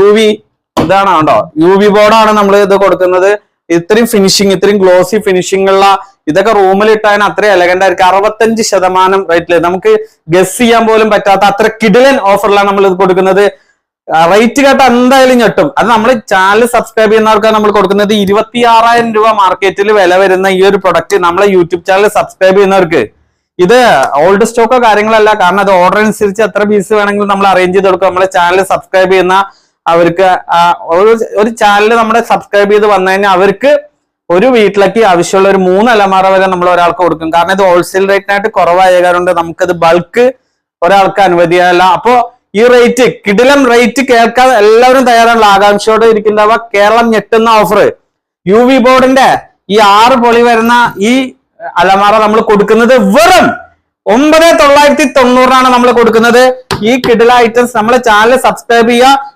UV ഇതാണ് കണ്ടോ, UV ബോർഡാണ് നമ്മൾ ഇത് കൊടുക്കുന്നത്. ഇത്രയും ഫിനിഷിങ്, ഇത്രയും ഗ്ലോസി ഫിനിഷിംഗ് ഉള്ള ഇതൊക്കെ റൂമിൽ ഇട്ടാൻ അത്രയും എലഗന്റ് ആയിരിക്കും. 65% റേറ്റില് നമുക്ക് ഗസ് ചെയ്യാൻ പോലും പറ്റാത്ത അത്ര കിടിലൻ ഓഫറിലാണ് നമ്മൾ ഇത് കൊടുക്കുന്നത്. റേറ്റ് കേട്ട എന്തായാലും ഞെട്ടും. അത് നമ്മൾ ചാനൽ സബ്സ്ക്രൈബ് ചെയ്യുന്നവർക്കാണ് നമ്മൾ കൊടുക്കുന്നത്. 26,000 രൂപ മാർക്കറ്റിൽ വില വരുന്ന ഈ ഒരു പ്രൊഡക്റ്റ് നമ്മളെ യൂട്യൂബ് ചാനൽ സബ്സ്ക്രൈബ് ചെയ്യുന്നവർക്ക് ഇത് ഓൾഡ് സ്റ്റോക്കോ കാര്യങ്ങളല്ല. കാരണം അത് ഓർഡർ അനുസരിച്ച് എത്ര പീസ് വേണമെങ്കിലും നമ്മൾ അറേഞ്ച് ചെയ്ത് കൊടുക്കും. നമ്മളെ ചാനൽ സബ്സ്ക്രൈബ് ചെയ്യുന്ന അവർക്ക് ഒരു ചാനൽ നമ്മുടെ സബ്സ്ക്രൈബ് ചെയ്ത് വന്നു കഴിഞ്ഞാൽ അവർക്ക് ഒരു വീട്ടിലേക്ക് ആവശ്യമുള്ള ഒരു 3 അലമാര വരെ നമ്മൾ ഒരാൾക്ക് കൊടുക്കും. കാരണം ഇത് ഹോൾസെയിൽ റേറ്റിനായിട്ട് കുറവായ കാരണം നമുക്കത് ബൾക്ക് ഒരാൾക്ക് അനുവദിയല്ല. അപ്പോ ഈ റേറ്റ് കിടിലം റേറ്റ് കേൾക്കാൻ എല്ലാവരും തയ്യാറാണല്ലോ, ആകാംക്ഷയോടെ ഇരിക്കുന്നവ. കേരളം ഞെട്ടുന്ന ഓഫർ UV ബോർഡിന്റെ ഈ 6 പൊളി വരുന്ന ഈ അലമാര നമ്മൾ കൊടുക്കുന്നത് വെറും 9,990 നമ്മൾ കൊടുക്കുന്നത്. ഈ കിടില ഐറ്റംസ് നമ്മളെ ചാനൽ സബ്സ്ക്രൈബ് ചെയ്യുക.